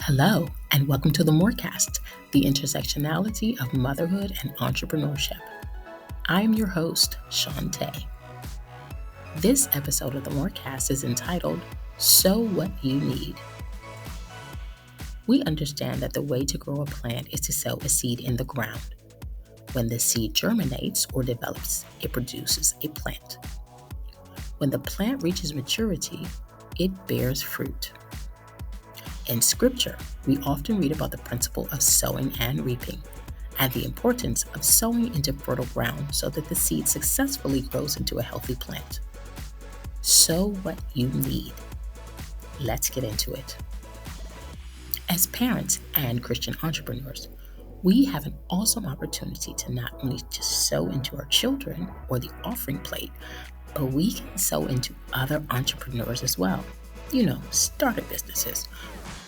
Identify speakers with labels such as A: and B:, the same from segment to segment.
A: Hello, and welcome to the MOR Cast, the intersectionality of motherhood and entrepreneurship. I am your host, Shanta. This episode of the MOR Cast is entitled, Sow What You Need. We understand that the way to grow a plant is to sow a seed in the ground. When the seed germinates or develops, it produces a plant. When the plant reaches maturity, it bears fruit. In Scripture, we often read about the principle of sowing and reaping, and the importance of sowing into fertile ground so that the seed successfully grows into a healthy plant. Sow what you need. Let's get into it. As parents and Christian entrepreneurs, we have an awesome opportunity to not only just sow into our children or the offering plate, but we can sow into other entrepreneurs as well. Startup businesses.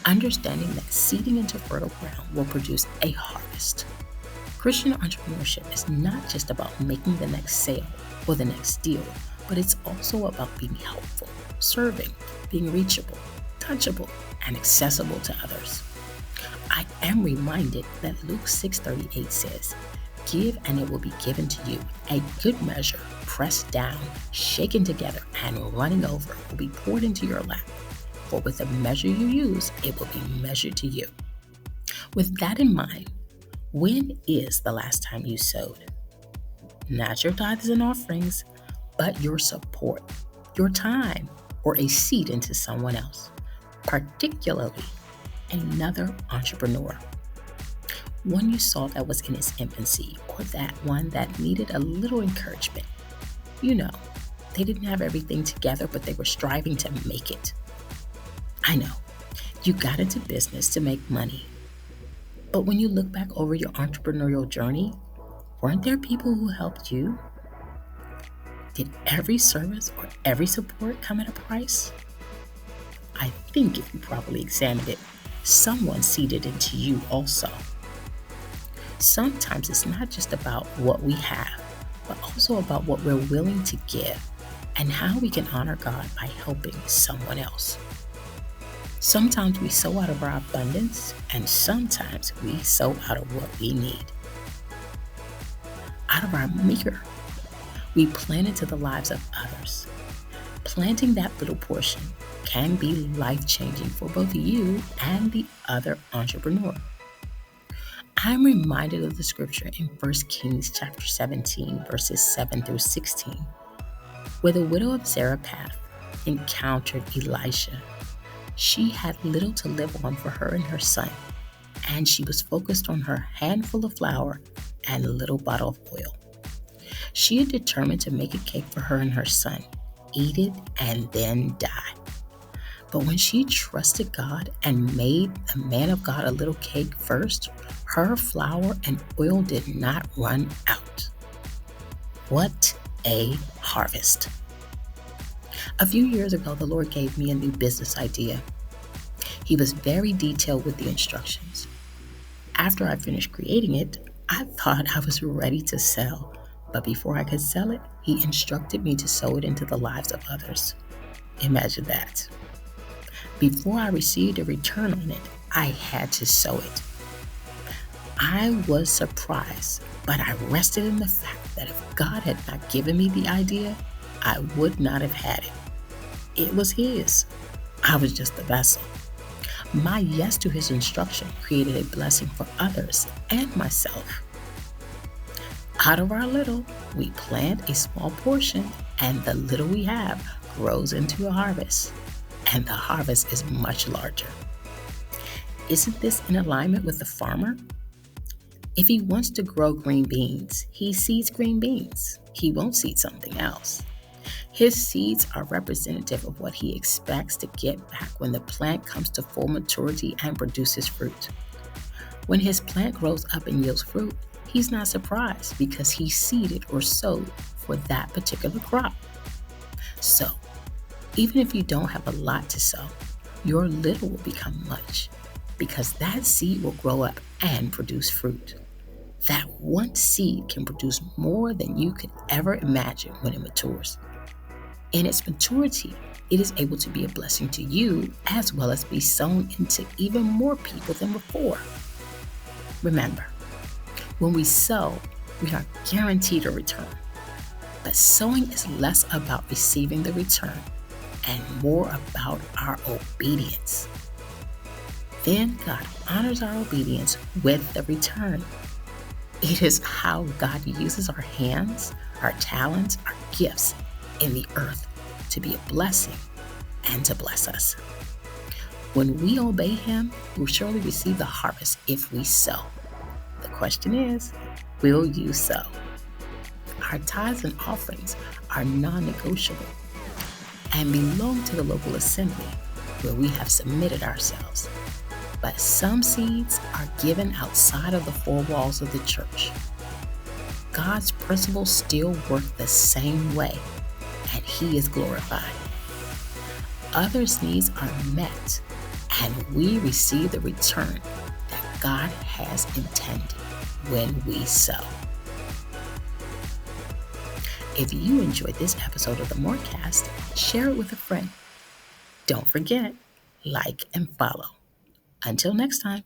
A: Understanding that seeding into fertile ground will produce a harvest. Christian entrepreneurship is not just about making the next sale or the next deal, but it's also about being helpful, serving, being reachable, touchable, and accessible to others. I am reminded that Luke 6:38 says, "Give and it will be given to you. A good measure, pressed down, shaken together, and running over will be poured into your lap. For with the measure you use, it will be measured to you." With that in mind, when is the last time you sowed? Not your tithes and offerings, but your support, your time, or a seed into someone else, particularly another entrepreneur. One you saw that was in its infancy, or that one that needed a little encouragement. They didn't have everything together, but they were striving to make it. I know, you got into business to make money. But when you look back over your entrepreneurial journey, weren't there people who helped you? Did every service or every support come at a price? I think if you properly examined it, someone seeded into you also. Sometimes it's not just about what we have, but also about what we're willing to give and how we can honor God by helping someone else. Sometimes we sow out of our abundance, and sometimes we sow out of what we need. Out of our meager, we plant into the lives of others. Planting that little portion can be life-changing for both you and the other entrepreneur. I'm reminded of the scripture in 1 Kings chapter 17, verses 7 through 16, where the widow of Zarephath encountered Elisha. She had little to live on for her and her son, and she was focused on her handful of flour and a little bottle of oil. She had determined to make a cake for her and her son, eat it, and then die. But when she trusted God and made the man of God a little cake first, her flour and oil did not run out. What a harvest! A few years ago, the Lord gave me a new business idea. He was very detailed with the instructions. After I finished creating it, I thought I was ready to sell. But before I could sell it, He instructed me to sow it into the lives of others. Imagine that. Before I received a return on it, I had to sow it. I was surprised, but I rested in the fact that if God had not given me the idea, I would not have had it. It was His. I was just the vessel. My yes to His instruction created a blessing for others and myself. Out of our little, we plant a small portion, and the little we have grows into a harvest. And the harvest is much larger. Isn't this in alignment with the farmer? If he wants to grow green beans, he seeds green beans. He won't seed something else. His seeds are representative of what he expects to get back when the plant comes to full maturity and produces fruit. When his plant grows up and yields fruit, he's not surprised because he seeded or sowed for that particular crop. So, even if you don't have a lot to sow, your little will become much because that seed will grow up and produce fruit. That one seed can produce more than you could ever imagine when it matures. In its maturity, it is able to be a blessing to you as well as be sown into even more people than before. Remember, when we sow, we are guaranteed a return. But sowing is less about receiving the return and more about our obedience. Then God honors our obedience with the return. It is how God uses our hands, our talents, our gifts in the earth to be a blessing and to bless us. When we obey Him, we'll surely receive the harvest if we sow. The question is, will you sow? Our tithes and offerings are non-negotiable and belong to the local assembly where we have submitted ourselves. But some seeds are given outside of the four walls of the church. God's principles still work the same way, and He is glorified. Others' needs are met, and we receive the return that God has intended when we sow. If you enjoyed this episode of the MOR Cast, share it with a friend. Don't forget, like and follow. Until next time.